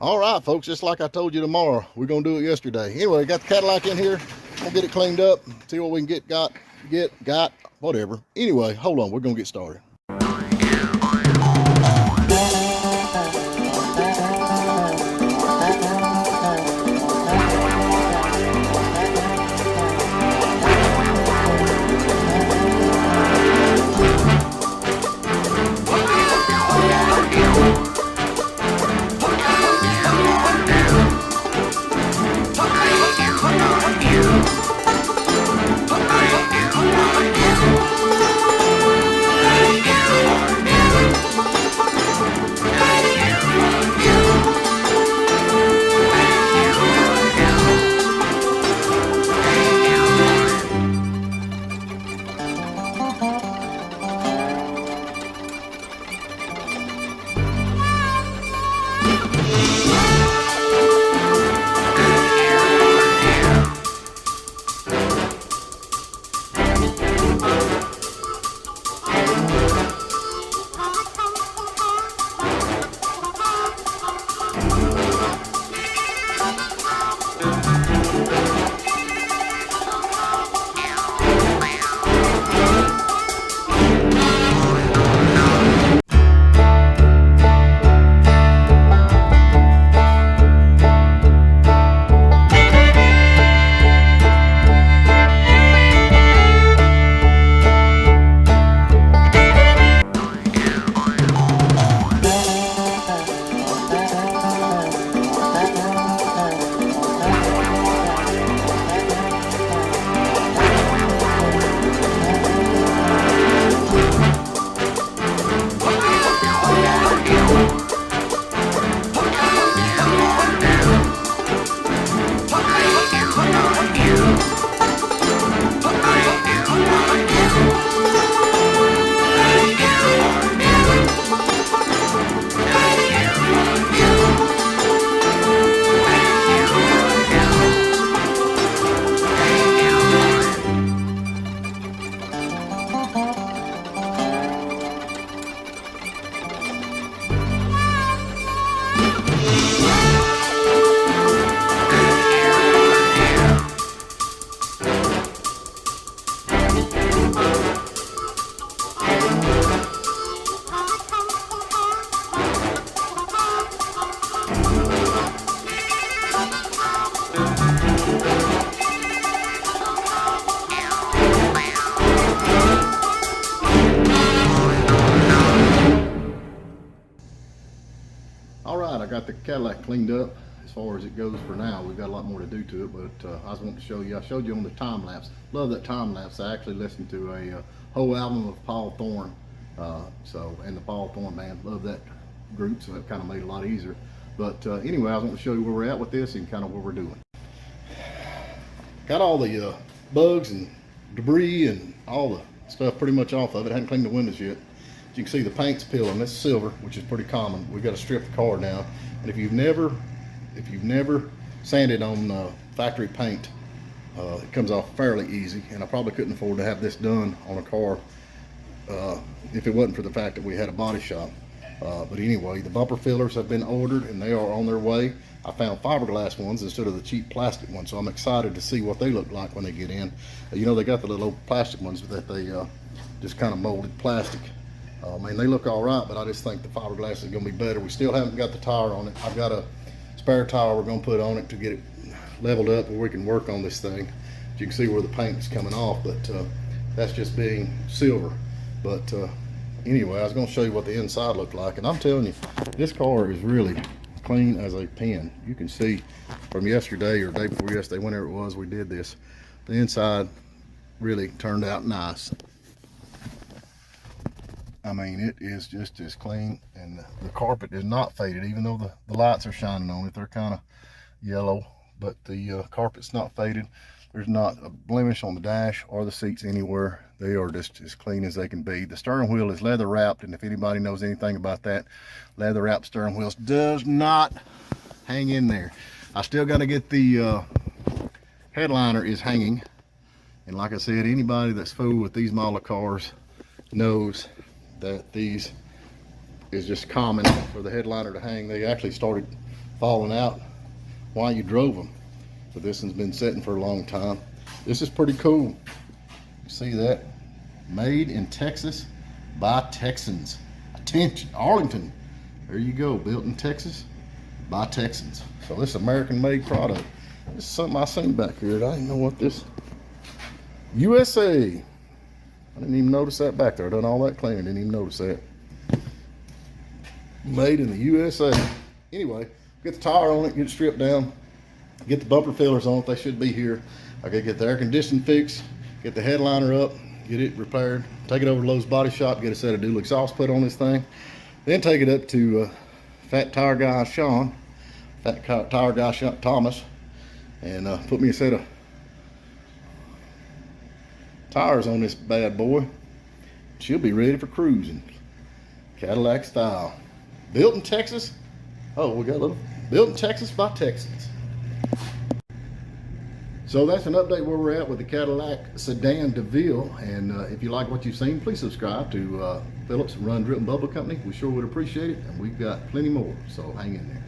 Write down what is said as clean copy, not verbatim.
All right, folks, just like I told you tomorrow, we're going to do it yesterday. Anyway, got the Cadillac in here. We'll get it cleaned up, see what we can got, whatever. Anyway, hold on, we're going to get started. All right, I got the Cadillac cleaned up as far as it goes for now. We've got a lot more to do to it, but I was wanting to show you. I showed you on the time lapse. Love that time lapse. I actually listened to a whole album of Paul Thorne, and the Paul Thorne band. Love that group, so it kind of made it a lot easier. But anyway, I was wanting to show you where we're at with this and kind of what we're doing. Got all the bugs and debris and all the stuff pretty much off of it. I hadn't cleaned the windows yet. As you can see, the paint's peeling. This is silver, which is pretty common. We've got to strip the car now. And if you've never sanded on factory paint, it comes off fairly easy. And I probably couldn't afford to have this done on a car if it wasn't for the fact that we had a body shop. But anyway, the bumper fillers have been ordered and they are on their way. I found fiberglass ones instead of the cheap plastic ones, so I'm excited to see what they look like when they get in. You know, they got the little old plastic ones that they just kind of molded plastic. I mean, they look all right, but I just think the fiberglass is going to be better. We still haven't got the tire on it. I've got a spare tire we're going to put on it to get it leveled up where we can work on this thing. As you can see where the paint is coming off, but that's just being silver. But anyway, I was going to show you what the inside looked like, and I'm telling you, this car is really clean as a pin. You can see from yesterday or day before yesterday, whenever it was we did this, the inside really turned out nice. I mean, it is just as clean, and the carpet is not faded, even though the lights are shining on it. They're kind of yellow, but the carpet's not faded. There's not a blemish on the dash or the seats anywhere. They are just as clean as they can be. The steering wheel is leather wrapped, and if anybody knows anything about that, leather wrapped steering wheels does not hang in there. I still got to get the headliner is hanging, and like I said, anybody that's fooled with these model cars knows that these is just common for the headliner to hang. They actually started falling out while you drove them. But this one's been sitting for a long time. This is pretty cool. You see that? Made in Texas by Texans. Attention, Arlington. There you go, built in Texas by Texans. So this American-made product. This is something I seen back here. I didn't know what this. USA. I didn't even notice that back there. I done all that cleaning, didn't even notice that. Made in the USA. Anyway, get the tire on it, get it stripped down, get the bumper fillers on it. They should be here. I gotta get the air conditioning fixed, get the headliner up, get it repaired, take it over to Lowe's Body Shop, get a set of dual exhaust put on this thing, then take it up to Fat Tire Guy Sean, Fat Tire Guy Thomas, and put me a set of tires on this bad boy. She'll be ready for cruising. Cadillac Style. Built in Texas. Oh, we got a little. Built in Texas by Texans. So that's an update where we're at with the Cadillac Sedan DeVille. And if you like what you've seen, please subscribe to Phillips Run Drip and Bubble Company. We sure would appreciate it. And we've got plenty more. So hang in there.